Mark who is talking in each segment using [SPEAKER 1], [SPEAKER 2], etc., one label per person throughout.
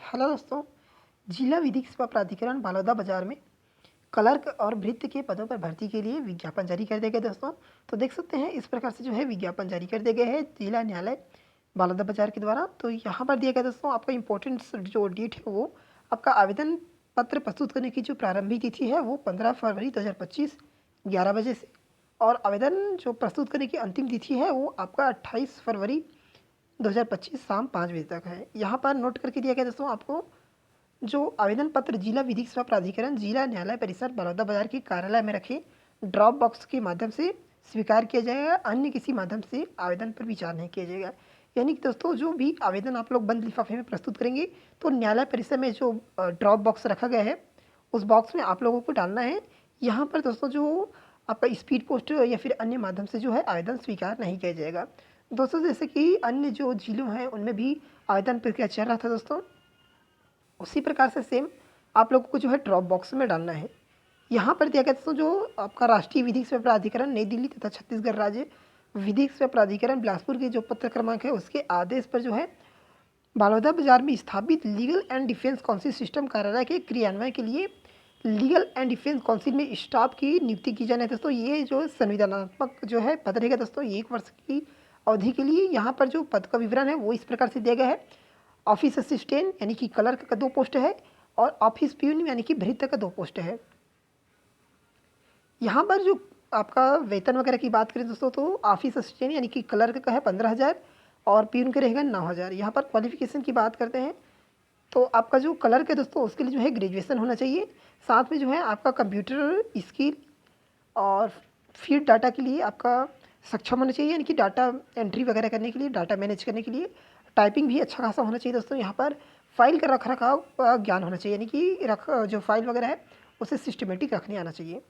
[SPEAKER 1] Hello दोस्तों। जिला विधिक सेवा प्राधिकरण बालोदा बाजार में क्लर्क और भृत्य के पदों पर भर्ती के लिए विज्ञापन जारी कर दिया गया दोस्तों। तो देख सकते हैं इस प्रकार से जो है विज्ञापन जारी कर दिया गया है जिला न्यायालय बालोदा बाजार के द्वारा। तो यहाँ पर दिया गया दोस्तों आपका इम्पोर्टेंट जो डेट है वो आपका आवेदन पत्र प्रस्तुत करने की जो प्रारंभिक तिथि है वो 15 फरवरी 2025 11 बजे से, और आवेदन जो प्रस्तुत करने की अंतिम तिथि है वो आपका 28 फरवरी 2025 शाम 5 बजे तक है। यहाँ पर नोट करके दिया गया दोस्तों आपको जो आवेदन पत्र जिला विधिक सेवा प्राधिकरण जिला न्यायालय परिसर बलौदा बाजार के कार्यालय में रखे ड्रॉप बॉक्स के माध्यम से स्वीकार किया जाएगा, अन्य किसी माध्यम से आवेदन पर विचार नहीं किया जाएगा। यानी कि दोस्तों जो भी आवेदन आप लोग बंद लिफाफे में प्रस्तुत करेंगे तो न्यायालय परिसर में जो ड्रॉप बॉक्स रखा गया है उस बॉक्स में आप लोगों को डालना है। यहाँ पर दोस्तों जो आपका स्पीड पोस्ट या फिर अन्य माध्यम से जो है आवेदन स्वीकार नहीं किया जाएगा। दोस्तों जैसे कि अन्य जो जिलों हैं उनमें भी आवेदन प्रक्रिया चल रहा था दोस्तों, उसी प्रकार से सेम आप लोगों को जो है ड्रॉप बॉक्स में डालना है। यहाँ पर दिया गया दोस्तों जो आपका राष्ट्रीय विधिक सेवा प्राधिकरण नई दिल्ली तथा छत्तीसगढ़ राज्य विधिक सेवा प्राधिकरण बिलासपुर के जो पत्र क्रमांक है उसके आदेश पर जो है बालोदा बाजार में स्थापित legal and defence council system कार्यालय के क्रियान्वयन के लिए लीगल एंड डिफेंस काउंसिल में स्टाफ की नियुक्ति की जाना है दोस्तों। ये जो संविधानात्मक जो है पद रहेगा दोस्तों 1 वर्ष की अवधि के लिए। यहाँ पर जो पद का विवरण है वो इस प्रकार से दिया गया है। ऑफिस असिस्टेंट यानी कि क्लर्क का 2 पोस्ट है और ऑफिस प्यून यानी कि भृत्य का 2 पोस्ट है। यहाँ पर जो आपका वेतन वगैरह की बात करें दोस्तों तो ऑफिस असिस्टेंट यानी कि क्लर्क का है 15,000 और प्यून का रहेगा 9,000। यहाँ पर क्वालिफिकेशन की बात करते हैं तो आपका जो क्लर्क है दोस्तों उसके लिए जो है ग्रेजुएशन होना चाहिए, साथ में जो है आपका कंप्यूटर स्किल और फीड डाटा के लिए आपका सक्षम होना चाहिए, यानी कि डाटा एंट्री वगैरह करने के लिए, डाटा मैनेज करने के लिए टाइपिंग भी अच्छा खासा होना चाहिए दोस्तों। यहाँ पर फाइल का रख रखाव का ज्ञान होना चाहिए, यानी कि जो फाइल वगैरह है उसे सिस्टमेटिक रखने आना चाहिए।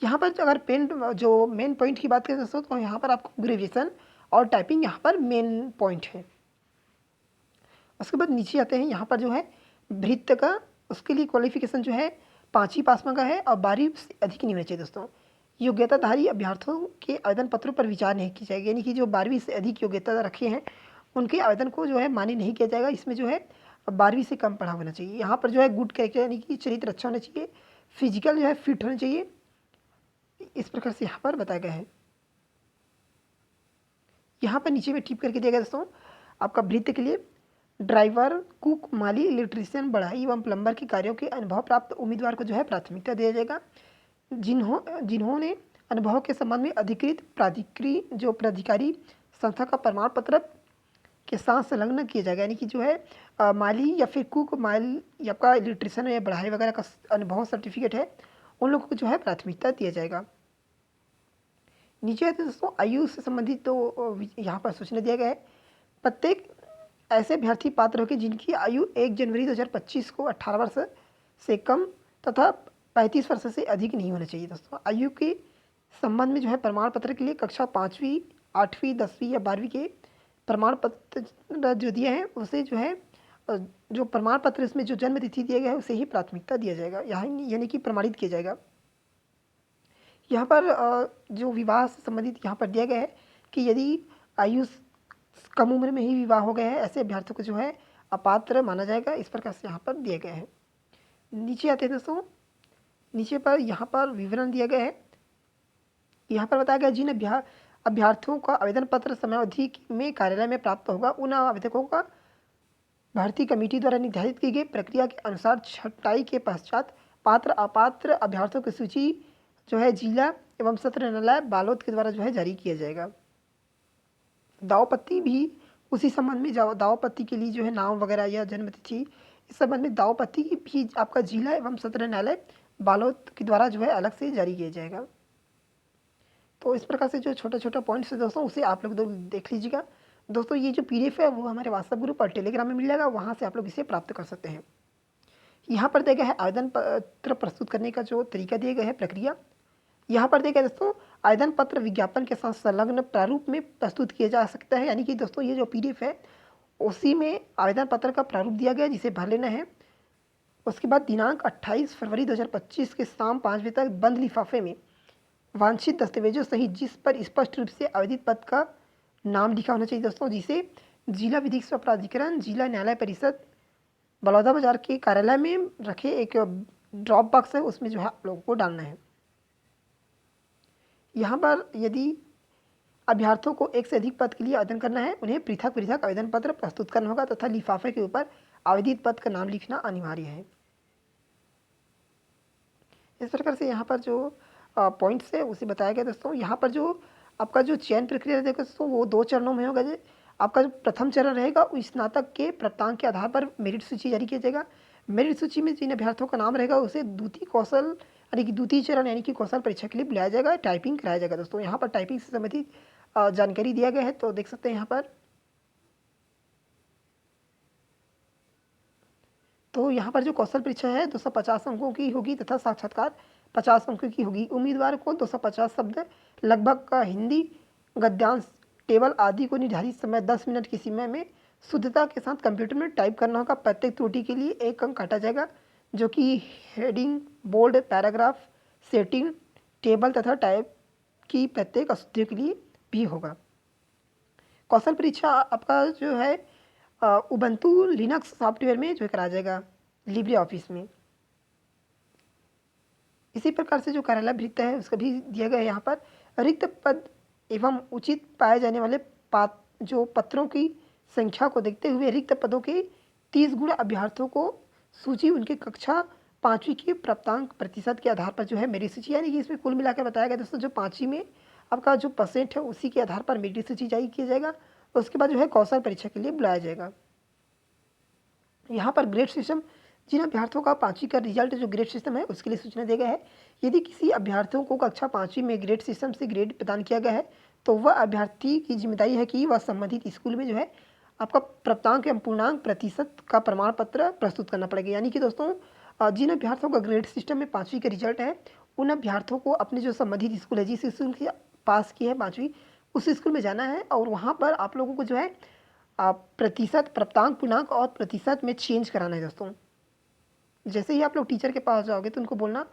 [SPEAKER 1] यहाँ पर अगर जो मेन पॉइंट की बात करें दोस्तों तो यहाँ पर आपको ग्रेजुएशन और टाइपिंग यहाँ पर मेन पॉइंट है। उसके बाद नीचे आते हैं, यहाँ पर जो है भृत्य का उसके लिए क्वालिफिकेशन जो है 5वीं पास में का है और 12वीं से अधिक नहीं होना चाहिए दोस्तों। योग्यताधारी अभ्यर्थियों के आवेदन पत्रों पर विचार नहीं की जाएगी, यानी कि जो 12वीं से अधिक योग्यता रखे हैं उनके आवेदन को जो है मान्य नहीं किया जाएगा। इसमें जो है 12वीं से कम पढ़ा होना चाहिए। यहाँ पर जो है गुड कैरेक्टर यानी कि चरित्र अच्छा होना चाहिए, फिजिकल जो है फिट होना चाहिए, इस प्रकार से यहाँ पर बताया गया है। यहाँ पर नीचे में टिप करके दिया गया दोस्तों आपका भृत्य के लिए ड्राइवर, कुक, माली, इलेक्ट्रीशियन, बढ़ाई एवं प्लम्बर के कार्यों के अनुभव प्राप्त उम्मीदवार को जो है प्राथमिकता दिया जाएगा। जिन्होंने अनुभव के संबंध में अधिकृत प्राधिकारी संस्था का प्रमाण पत्र के साथ संलग्न किया जाएगा, यानी कि जो है माली या फिर कुक, माली या आपका इलेक्ट्रीशियन या बढ़ाई वगैरह का अनुभव सर्टिफिकेट है उन लोगों को जो है प्राथमिकता दिया जाएगा। नीचे आते दोस्तों आयु से संबंधित तो यहाँ पर सूचना दिया गया है। प्रत्येक ऐसे अभ्यर्थी पात्र होंगे जिनकी आयु 1 जनवरी 2025 को 18 वर्ष से कम तथा 35 वर्ष से अधिक नहीं होना चाहिए दोस्तों। आयु के संबंध में जो है प्रमाण पत्र के लिए कक्षा 5वीं, 8वीं, 10वीं या 12वीं के प्रमाण पत्र जो दिए हैं उसे जो है जो प्रमाण पत्र इसमें जो जन्म तिथि दिया गया है उसे ही प्राथमिकता दिया जाएगा, यानी कि प्रमाणित किया जाएगा। यहाँ पर जो विवाह से संबंधित यहाँ पर दिया गया है कि यदि आयु कम उम्र में ही विवाह हो गया है ऐसे अभ्यर्थियों को जो है अपात्र माना जाएगा, इस प्रकार से यहाँ पर दिया गया है। नीचे आते हैं दोस्तों, नीचे पर यहाँ पर विवरण दिया गया है। यहाँ पर बताया गया जिन अभ्यर्थियों का आवेदन पत्र समयावधि में कार्यालय में प्राप्त होगा उन आवेदकों का भर्ती कमेटी द्वारा निर्धारित की गई प्रक्रिया के अनुसार छंटाई के पश्चात पात्र अपात्र अभ्यर्थियों की सूची जो है जिला एवं सत्र न्यायालय बालोद के द्वारा जो है जारी किया जाएगा। दावपत्ती भी उसी संबंध में दावपत्ती के लिए जो है नाम वगैरह या जन्म तिथि इस संबंध में दावपत्ती भी आपका जिला एवं सत्र न्यायालय बालोद के द्वारा जो है अलग से जारी किया जाएगा। तो इस प्रकार से जो छोटा छोटा पॉइंट्स है दोस्तों उसे आप लोग देख लीजिएगा दोस्तों। ये जो PDF है वो हमारे व्हाट्सएप ग्रुप और टेलीग्राम में मिल जाएगा, वहाँ से आप लोग इसे प्राप्त कर सकते हैं। यहाँ पर दिया गया है आवेदन पत्र प्रस्तुत करने का जो तरीका दिया गया है प्रक्रिया। यहाँ पर देखिए दोस्तों आवेदन पत्र विज्ञापन के साथ संलग्न प्रारूप में प्रस्तुत किया जा सकता है, यानी कि दोस्तों ये जो PDF है उसी में आवेदन पत्र का प्रारूप दिया गया जिसे भर लेना है। उसके बाद दिनांक 28 फरवरी 2025 के शाम 5 बजे तक बंद लिफाफे में वांछित दस्तावेजों सहित जिस पर स्पष्ट रूप से आवेदित पद का नाम लिखा होना चाहिए दोस्तों, जिसे जिला विधिक सेवा प्राधिकरण जिला न्यायालय परिषद बलौदा बाजार के कार्यालय में रखे एक ड्रॉप बॉक्स है, उसमें जो है आप लोगों को डालना है। यहाँ पर यदि अभ्यर्थियों को एक से अधिक पद के लिए आवेदन करना है, उन्हें पृथक पृथक आवेदन पत्र प्रस्तुत करना होगा तथा लिफाफे के ऊपर आवेदित पद का नाम लिखना अनिवार्य है। इस प्रकार से यहाँ पर जो पॉइंट्स है उसे बताया गया दोस्तों। यहाँ पर जो आपका जो चयन प्रक्रिया रहेगा दोस्तों वो 2 चरणों में होगा। आपका जो प्रथम चरण रहेगा वो स्नातक के प्राप्तांक के आधार पर मेरिट सूची जारी किया जाएगा। मेरिट सूची में जिन अभ्यर्थियों का नाम रहेगा उसे द्वितीय कौशल यानी कि द्वितीय चरण यानी कि कौशल परीक्षा के लिए बुलाया जाएगा, टाइपिंग कराया जाएगा दोस्तों। यहाँ पर टाइपिंग से संबंधित जानकारी दिया गया है, तो देख सकते हैं यहाँ पर। तो यहाँ पर जो कौशल परीक्षा है 250 अंकों की होगी तथा साक्षात्कार 50 अंकों की होगी। उम्मीदवार को 250 शब्द लगभग का हिंदी गद्यांश टेबल आदि को निर्धारित समय 10 मिनट की सीमा में शुद्धता के साथ कंप्यूटर में टाइप करना होगा। प्रत्येक त्रुटि के लिए 1 अंक काटा जाएगा, जो कि heading, bold, paragraph, setting, table तथा टाइप की प्रत्येक अशुद्धियों के लिए भी होगा। कौशल परीक्षा आपका जो है उबंटू लिनक्स सॉफ्टवेयर में जो कराया जाएगा लिब्रे ऑफिस में। इसी प्रकार से जो कार्यालय भृत्य है उसका भी दिया गया है। यहाँ पर रिक्त पद एवं उचित पाए जाने वाले जो पत्रों की संख्या को देखते हुए रिक्त पदों के 30 गुण अभ्यर्थियों को सूची उनके कक्षा 5वीं के प्राप्तांक प्रतिशत के आधार पर जो है मेरिट सूची, यानी कि इसमें कुल मिलाकर बताया गया दोस्तों जो 5वीं में आपका जो परसेंट है उसी के आधार पर मेरिट सूची जारी किया जाएगा। उसके बाद जो है कौशल परीक्षा के लिए बुलाया जाएगा। यहाँ पर ग्रेड सिस्टम, जिन अभ्यर्थियों का 5वीं का रिजल्ट जो ग्रेड सिस्टम है उसके लिए सूचना दिया गया है। यदि किसी अभ्यर्थियों को कक्षा 5वीं में ग्रेड सिस्टम से ग्रेड प्रदान किया गया है तो वह अभ्यर्थी की जिम्मेदारी है कि वह संबंधित स्कूल में जो है आपका प्राप्तांक एवं पूर्णांक प्रतिशत का प्रमाण पत्र प्रस्तुत करना पड़ेगा। यानी कि दोस्तों जिन अभ्यर्थियों का ग्रेड सिस्टम में 5वीं का रिजल्ट है उन अभ्यर्थियों को अपने जो संबंधित स्कूल है, जिस स्कूल की पास की है 5वीं, उस स्कूल में जाना है और वहाँ पर आप लोगों को जो है प्रतिशत, प्राप्तांक, पूर्णांक और प्रतिशत में चेंज कराना है दोस्तों। जैसे ही आप लोग टीचर के पास जाओगे तो उनको बोलना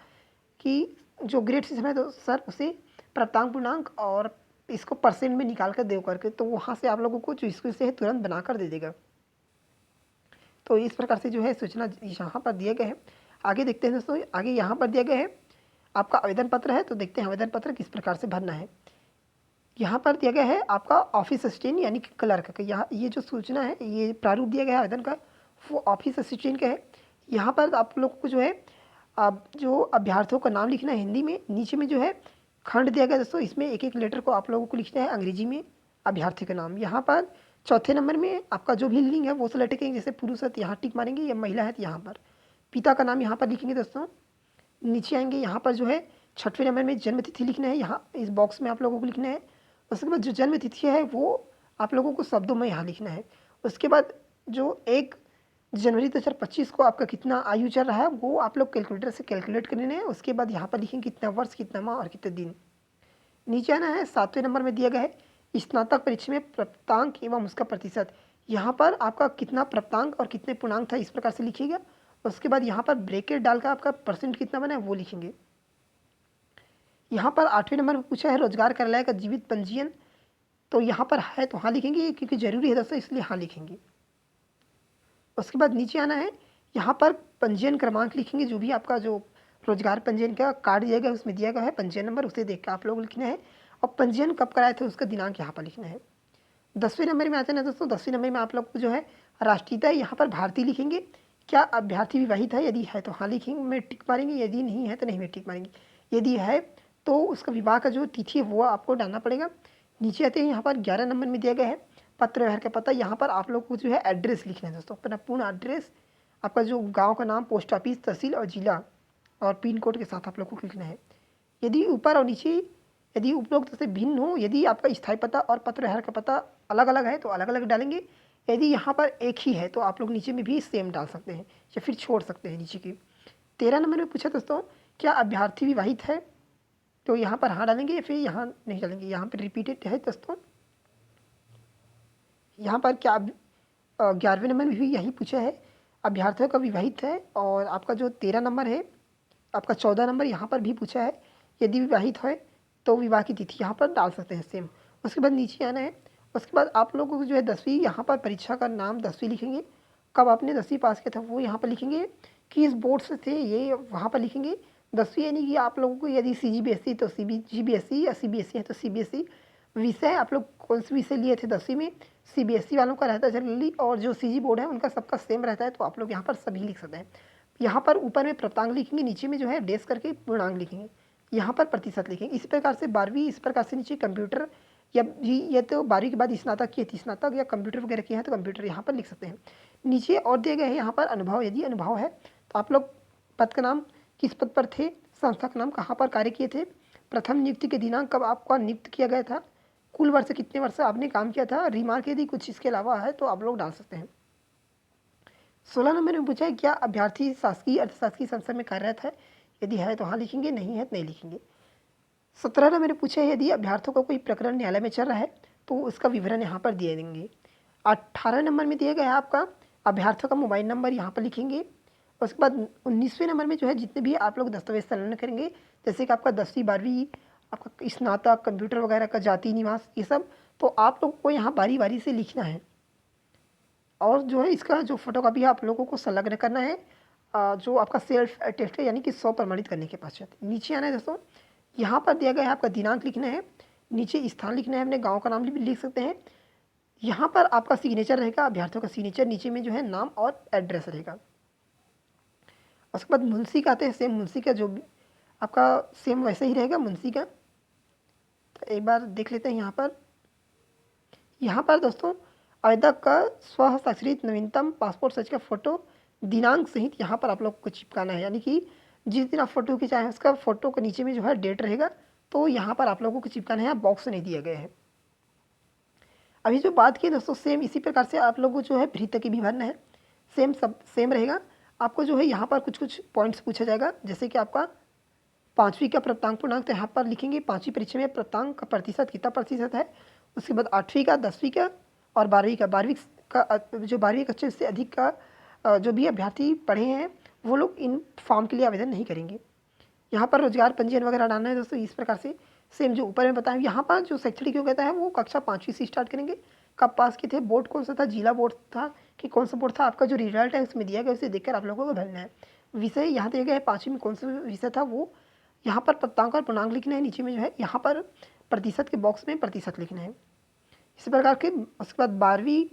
[SPEAKER 1] कि जो ग्रेड सिस्टम है तो सर उसे प्राप्तांक, पूर्णांक और इसको परसेंट में निकाल कर दे करके, तो वहाँ से आप लोगों को जो स्कूल से है तुरंत बना कर दे देगा। तो इस प्रकार से जो है सूचना यहाँ पर दिया गया है। आगे देखते हैं दोस्तों, आगे यहाँ पर दिया गया है आपका आवेदन पत्र है, तो देखते हैं आवेदन पत्र किस प्रकार से भरना है। यहाँ पर दिया गया है आपका ऑफिस असिस्टेंट यानी कि क्लर्क का, यहाँ ये जो सूचना है ये प्रारूप दिया गया है आवेदन का वो ऑफिस असिस्टेंट का है। यहाँ पर आप लोग को जो है आप जो अभ्यर्थियों का नाम लिखना है हिंदी में, नीचे में जो है खंड दिया गया दोस्तों, इसमें एक एक लेटर को आप लोगों को लिखना है अंग्रेजी में अभ्यर्थी का नाम। यहाँ पर चौथे नंबर में आपका जो भी लिंग है वो सेलेक्ट करेंगे, जैसे पुरुष है तो यहाँ टिक मारेंगे या महिला है तो यहाँ पर पिता का नाम यहाँ पर लिखेंगे दोस्तों। नीचे आएंगे, यहाँ पर जो है 6वें नंबर में जन्म तिथि लिखना है, यहाँ इस बॉक्स में आप लोगों को लिखना है। उसके बाद जो जन्म तिथि है वो आप लोगों को शब्दों में यहाँ लिखना है। उसके बाद जो 1 जनवरी 2025 को आपका कितना आयु चल रहा है वो आप लोग कैलकुलेटर से कैलकुलेट करने हैं। उसके बाद यहाँ पर लिखेंगे कितना वर्ष, कितना माह और कितने दिन। नीचे आना है, 7वें नंबर में दिया गया है स्नातक परीक्षा में प्राप्तांक एवं उसका प्रतिशत। यहाँ पर आपका कितना प्राप्तांक और कितने पूर्णांक था इस प्रकार से लिखिएगा। उसके बाद यहाँ पर ब्रैकेट डालकर आपका परसेंट कितना बना है वो लिखेंगे। यहाँ पर 8वें नंबर में पूछा है रोजगार कार्यालय का जीवित पंजीयन, तो यहाँ पर है तो हाँ लिखेंगे क्योंकि जरूरी है दोस्तों इसलिए हाँ लिखेंगे। उसके बाद नीचे आना है, यहाँ पर पंजीयन क्रमांक लिखेंगे, जो भी आपका जो रोजगार पंजीयन का कार्ड दिया गया उसमें दिया गया है पंजीयन नंबर, उसे देख कर आप लोग लिखना है और पंजीयन कब कराए थे उसका दिनांक यहाँ पर लिखना है। 10वें नंबर में आते हैं दोस्तों, 10वें नंबर में आप लोग को जो है राष्ट्रीयता, यहाँ पर भारतीय लिखेंगे। क्या अभ्यर्थी विवाहित है, यदि है तो हाँ लिखेंगे में टिक मारेंगे, यदि नहीं है तो नहीं में टिक मारेंगे। यदि है तो उसका विवाह का जो तिथि है वो आपको डालना पड़ेगा। नीचे आते हैं, यहाँ पर 11 नंबर में दिया गया है पत्र व्यवहार का पता। यहाँ पर आप लोग को जो है एड्रेस लिखना है दोस्तों, अपना पूर्ण एड्रेस, आपका जो गांव का नाम, पोस्ट ऑफिस, तहसील और जिला और पिन कोड के साथ आप लोग को लिखना है। यदि ऊपर और नीचे यदि उपरोक्त से भिन्न हो, यदि आपका स्थायी पता और पत्र व्यवहार का पता अलग अलग है तो अलग अलग डालेंगे। यदि यहाँ पर एक ही है तो आप लोग नीचे में भी सेम डाल सकते हैं या फिर छोड़ सकते हैं नीचे की। 13 नंबर में पूछा दोस्तों क्या अभ्यर्थी विवाहित है, तो यहाँ पर हाँ डालेंगे या फिर यहाँ नहीं डालेंगे। यहाँ पर रिपीटेड है दोस्तों। यहाँ पर क्या 11वें नंबर में भी यही पूछा है अभ्यर्थियों का विवाहित है, और आपका जो 13 नंबर है, आपका 14 नंबर यहाँ पर भी पूछा है यदि विवाहित है तो विवाह की तिथि यहाँ पर डाल सकते हैं सेम। उसके बाद नीचे आना है, उसके बाद आप लोगों को जो है 10वीं यहाँ पर परीक्षा का नाम 10वीं लिखेंगे। कब आपने 10वीं पास किया था वो यहाँ पर लिखेंगे, किस बोर्ड से थे ये वहाँ पर लिखेंगे। 10वीं यानी कि आप लोगों को यदि CGBSE तो GBSE या CBSE है तो CBSE। विषय आप लोग कौन से विषय लिए थे 10वीं में, CBSE वालों का रहता है जनरली, और जो CG बोर्ड है उनका सबका सेम रहता है, तो आप लोग यहाँ पर सभी लिख सकते हैं। यहाँ पर ऊपर में प्राप्तांक लिखेंगे, नीचे में जो है डेस करके पूर्णांक लिखेंगे, यहाँ पर प्रतिशत लिखेंगे। इस प्रकार से 12वीं, इस प्रकार से नीचे कंप्यूटर या ये तो 12वीं के बाद स्नातक किए थे स्नातक, या कंप्यूटर वगैरह किए हैं तो कंप्यूटर यहाँ पर लिख सकते हैं। नीचे और दिए गए हैं यहाँ पर अनुभव, यदि अनुभव है तो आप लोग पद का नाम, किस पद पर थे, संस्था का नाम, कहाँ पर कार्य किए थे, प्रथम नियुक्ति के दिनांक कब आपको नियुक्त किया गया था, कुल वर्ष कितने वर्ष आपने काम किया था, रिमार्क यदि कुछ इसके अलावा है तो आप लोग डाल सकते हैं। 16 नंबर में पूछा है क्या अभ्यर्थी शासकीय अर्थशासकीय संस्था में कार्यरत है, यदि है तो हाँ लिखेंगे, नहीं है तो नहीं लिखेंगे। 17 नंबर में पूछा है यदि अभ्यर्थियों का कोई प्रकरण न्यायालय में चल रहा है तो उसका विवरण यहाँ पर दिए देंगे। 18 नंबर में दिया गया है आपका अभ्यर्थियों का मोबाइल नंबर, यहाँ पर लिखेंगे। उसके बाद 19वें नंबर में जो है जितने भी आप लोग दस्तावेज संलग्न करेंगे, जैसे कि आपका 10वीं 12वीं, आपका स्नातक, कंप्यूटर वगैरह का, जाति निवास, ये सब, तो आप लोग को यहाँ बारी बारी से लिखना है। और जो है इसका जो फोटोकॉपी है आप लोगों को संलग्न करना है, जो आपका सेल्फ अटेस्ट है, यानी कि 100 प्रमाणित करने के पश्चात। नीचे आना है दोस्तों, यहाँ पर दिया गया है आपका दिनांक लिखना है, नीचे स्थान लिखना है, अपने गांव का नाम भी लिख सकते हैं। यहाँ पर आपका सिग्नेचर रहेगा, अभ्यर्थियों का सिग्नेचर, नीचे में जो है नाम और एड्रेस रहेगा। उसके बाद मुंशी का आते हैं, सेम मुंशी का जो भी आपका सेम वैसे ही रहेगा मुंशी का। तो एक बार देख लेते हैं यहाँ पर दोस्तों आवेदक का स्वहस्ताक्षरित नवीनतम पासपोर्ट साइज का फोटो दिनांक सहित यहाँ पर आप लोग को चिपकाना है, यानी कि जिस दिन आप फोटो खिंचाएं उसका फोटो के नीचे में जो है डेट रहेगा, तो यहाँ पर आप लोगों को चिपकाना है, बॉक्स नहीं दिया गया है। अभी जो बात की दोस्तों सेम इसी प्रकार से आप लोगों को जो है भृत्य की भी भरना है, सेम सब सेम रहेगा। आपको जो है यहाँ पर कुछ कुछ पॉइंट्स पूछा जाएगा, जैसे कि आपका 5वीं का प्राप्तांक पूर्णांक, तो यहाँ पर लिखेंगे 5वीं परीक्षा में प्राप्तांक का प्रतिशत कितना प्रतिशत है। उसके बाद 8वीं का, 10वीं का और 12वीं का, 12वीं का जो 12वीं कक्षा से अधिक का जो भी अभ्यर्थी पढ़े हैं वो लोग इन फॉर्म के लिए आवेदन नहीं करेंगे। यहाँ पर रोजगार पंजीयन वगैरह डालना है दोस्तों, इस प्रकार से सेम जो ऊपर में बताया। यहाँ पर जो शैक्षणिक योग्यता है वो कक्षा 5वीं से स्टार्ट करेंगे, कब पास किए थे, बोर्ड कौन सा था, जिला बोर्ड था कि कौन सा बोर्ड था, आपका जो रिजल्ट है उसमें दिया गया उसे देखकर आप लोगों को भरना है। विषय यहाँ दिया गया है 5वीं में कौन सा विषय था, वो यहाँ पर प्राप्तांक और पूर्णांक लिखना है, नीचे में जो है यहाँ पर प्रतिशत के बॉक्स में प्रतिशत लिखना है, इस प्रकार के। उसके बाद 12वीं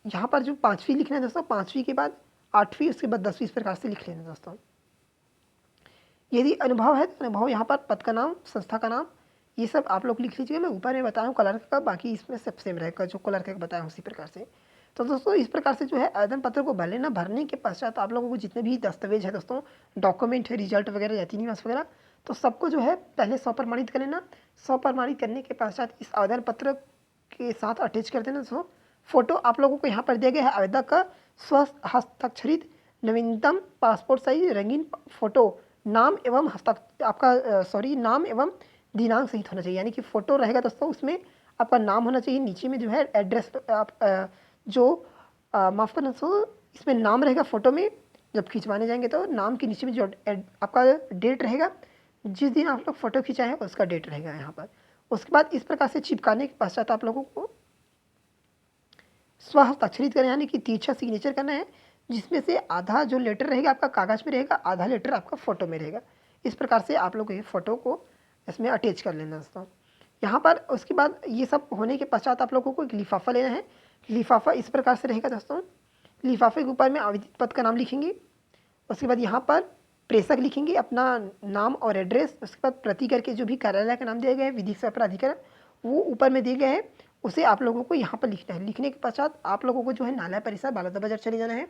[SPEAKER 1] यहाँ पर जो 5वीं लिखना है दोस्तों, 5वीं के बाद 8वीं, उसके बाद 10वीं, इस प्रकार से लिख लेना दोस्तों। यदि अनुभव है तो अनुभव यहाँ पर पद का नाम, संस्था का नाम, ये सब आप लोग लिख लीजिएगा। मैं ऊपर में बताया हूँ कलर का, बाकी इसमें सब सेम रहेगा जो कलर का बताया हूँ उसी प्रकार से। तो दोस्तों इस प्रकार से जो है आवेदन पत्र को भर लेना। भरने के पश्चात आप लोगों को जितने भी दस्तावेज है दोस्तों, डॉक्यूमेंट है, रिजल्ट वगैरह, जाति निवास वगैरह, तो सबको जो है पहले 100 प्रमाणित कर लेना। 100 प्रमाणित करने के पश्चात इस आवेदन पत्र के साथ अटैच कर देना दोस्तों। फोटो आप लोगों को यहाँ पर दिया गया है आवेदक का स्व हस्ताक्षरित नवीनतम पासपोर्ट साइज रंगीन फोटो, नाम एवं नाम एवं दिनांक सहित होना चाहिए, यानी कि फ़ोटो रहेगा दोस्तों उसमें आपका नाम होना चाहिए, नीचे में जो है एड्रेस आप माफ़ करना दोस्तों, इसमें नाम रहेगा फ़ोटो में, जब खिंचवाने जाएंगे तो नाम के नीचे में जो आपका डेट रहेगा, जिस दिन आप लोग फ़ोटो खिंचाए हैं उसका डेट रहेगा यहाँ पर। उसके बाद इस प्रकार से चिपकाने के पश्चात आप लोगों को स्वहस्ताक्षरित करना, यानी कि तिरछा सिग्नेचर करना है, जिसमें से आधा जो लेटर रहेगा आपका कागज़ में रहेगा, आधा लेटर आपका फ़ोटो में रहेगा। इस प्रकार से आप लोग ये फ़ोटो को इसमें अटैच कर लेना दोस्तों यहाँ पर। उसके बाद ये सब होने के पश्चात आप लोगों को एक लिफाफा लेना है। लिफाफा इस प्रकार से रहेगा दोस्तों, लिफाफे के ऊपर में आवेदित पद का नाम लिखेंगे, उसके बाद यहाँ पर प्रेषक लिखेंगे अपना नाम और एड्रेस, उसके बाद प्रति करके जो भी कार्यालय का नाम दिया गया है, विधिक सेवा प्राधिकरण, वो ऊपर में दिया गया है, उसे आप लोगों को यहाँ पर लिखना है। लिखने के पश्चात आप लोगों को जो है न्यायालय परिसर बालौदा बाजार चले जाना है,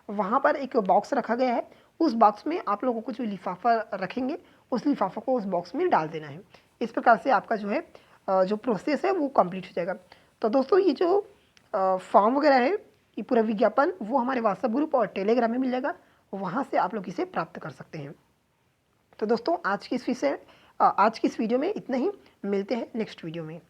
[SPEAKER 1] वहाँ पर एक बॉक्स रखा गया है, उस बॉक्स में आप लोगों को जो लिफाफा रखेंगे उस लिफाफा को उस बॉक्स में डाल देना है। इस प्रकार से आपका जो है जो प्रोसेस है वो कंप्लीट हो जाएगा। तो दोस्तों ये जो फॉर्म वगैरह है, ये पूरा विज्ञापन वो हमारे व्हाट्सएप ग्रुप और टेलीग्राम में मिल जाएगा, वहाँ से आप लोग इसे प्राप्त कर सकते हैं। तो दोस्तों आज की इस वीडियो में इतना ही, मिलते हैं नेक्स्ट वीडियो में।